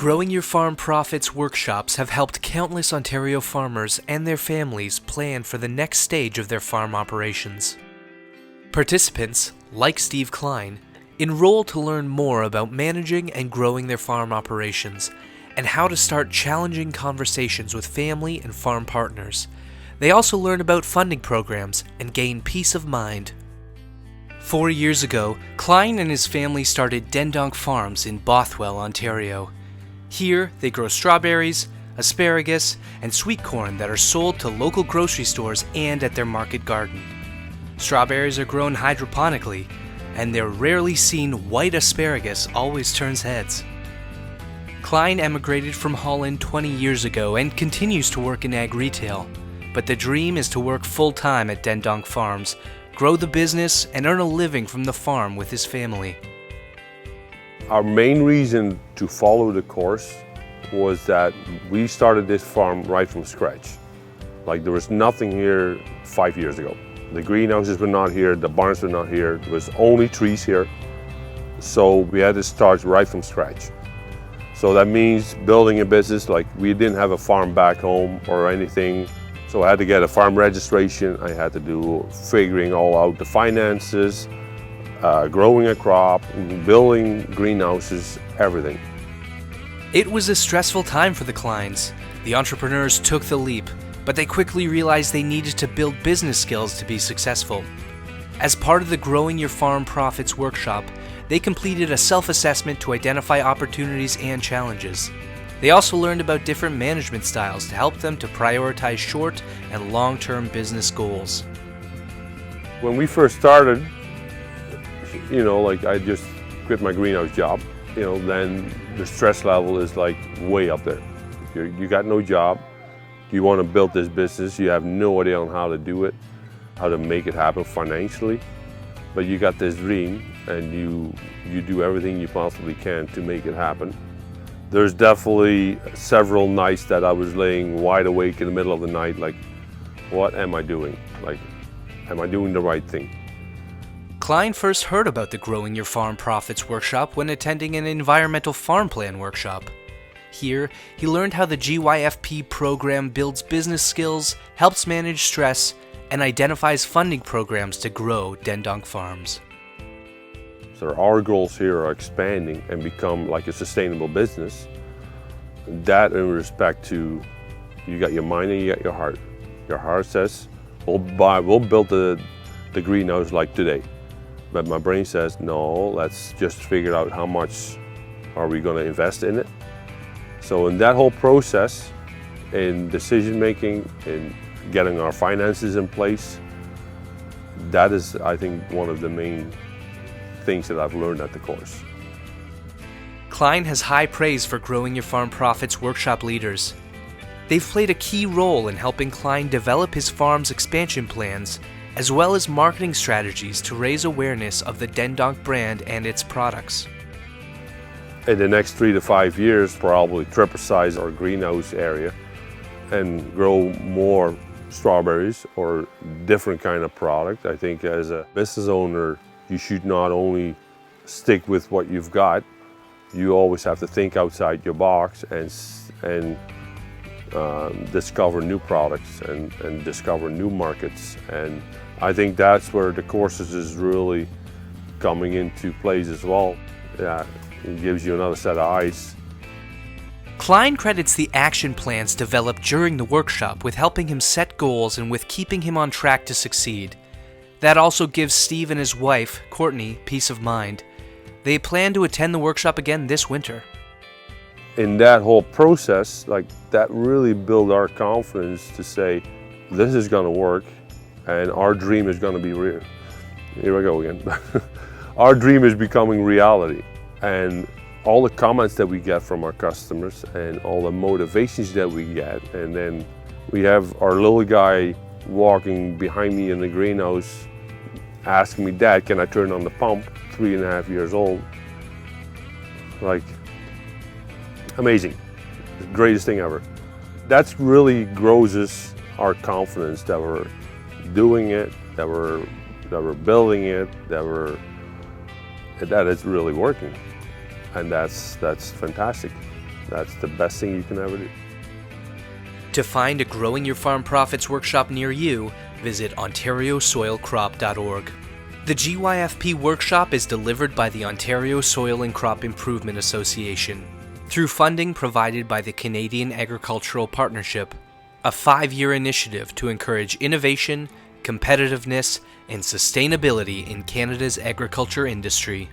Growing Your Farm Profits workshops have helped countless Ontario farmers and their families plan for the next stage of their farm operations. Participants, like Steve Klein, enroll to learn more about managing and growing their farm operations and how to start challenging conversations with family and farm partners. They also learn about funding programs and gain peace of mind. 4 years ago, Klein and his family started Donk Farms in Bothwell, Ontario. Here, they grow strawberries, asparagus, and sweet corn that are sold to local grocery stores and at their market garden. Strawberries are grown hydroponically, and their rarely seen white asparagus always turns heads. Klein emigrated from Holland 20 years ago and continues to work in ag retail, but the dream is to work full-time at Donk Farms, grow the business, and earn a living from the farm with his family. Our main reason to follow the course was that we started this farm right from scratch. Like, there was nothing here 5 years ago. The greenhouses were not here, the barns were not here, there was only trees here. So we had to start right from scratch. So that means building a business. Like, we didn't have a farm back home or anything. So I had to get a farm registration, I had to do figuring all out the finances, growing a crop, building greenhouses, everything. It was a stressful time for the Kleins. The entrepreneurs took the leap, but they quickly realized they needed to build business skills to be successful. As part of the Growing Your Farm Profits workshop, they completed a self-assessment to identify opportunities and challenges. They also learned about different management styles to help them to prioritize short and long-term business goals. When we first started, like, I just quit my greenhouse job, then the stress level is like way up there. You got no job, you want to build this business, you have no idea on how to do it, how to make it happen financially, but you got this dream and you do everything you possibly can to make it happen. There's definitely several nights that I was laying wide awake in the middle of the night, like, what am I doing? Like, am I doing the right thing? Klein first heard about the Growing Your Farm Profits workshop when attending an environmental farm plan workshop. Here, he learned how the GYFP program builds business skills, helps manage stress, and identifies funding programs to grow Donk Farms. So our goals here are expanding and become like a sustainable business. That in respect to, you got your mind and you got your heart. Your heart says, we'll build the greenhouse like today. But my brain says, no, let's just figure out how much are we going to invest in it. So in that whole process, in decision making, in getting our finances in place, that is, I think, one of the main things that I've learned at the course. Klein has high praise for Growing Your Farm Profits workshop leaders. They've played a key role in helping Klein develop his farm's expansion plans, as well as marketing strategies to raise awareness of the Donk brand and its products. In the next 3 to 5 years, probably triple size our greenhouse area and grow more strawberries or different kind of product. I think as a business owner, you should not only stick with what you've got, you always have to think outside your box and discover new products and discover new markets. And I think that's where the courses is really coming into place as well. Yeah, it gives you another set of eyes. Klein credits the action plans developed during the workshop with helping him set goals and with keeping him on track to succeed. That also gives Steve and his wife, Courtney, peace of mind. They plan to attend the workshop again this winter. In that whole process, like, that really built our confidence to say, this is going to work and our dream is going to be real. Here we go again. Our dream is becoming reality. And all the comments that we get from our customers and all the motivations that we get, and then we have our little guy walking behind me in the greenhouse asking me, Dad, can I turn on the pump? 3.5 years old. Like, amazing. The greatest thing ever. That's really grows our confidence that we're doing it, that we're building it, that it's really working. And that's fantastic. That's the best thing you can ever do. To find a Growing Your Farm Profits workshop near you, visit ontariosoilcrop.org. The GYFP workshop is delivered by the Ontario Soil and Crop Improvement Association through funding provided by the Canadian Agricultural Partnership, a 5-year initiative to encourage innovation, competitiveness, and sustainability in Canada's agriculture industry.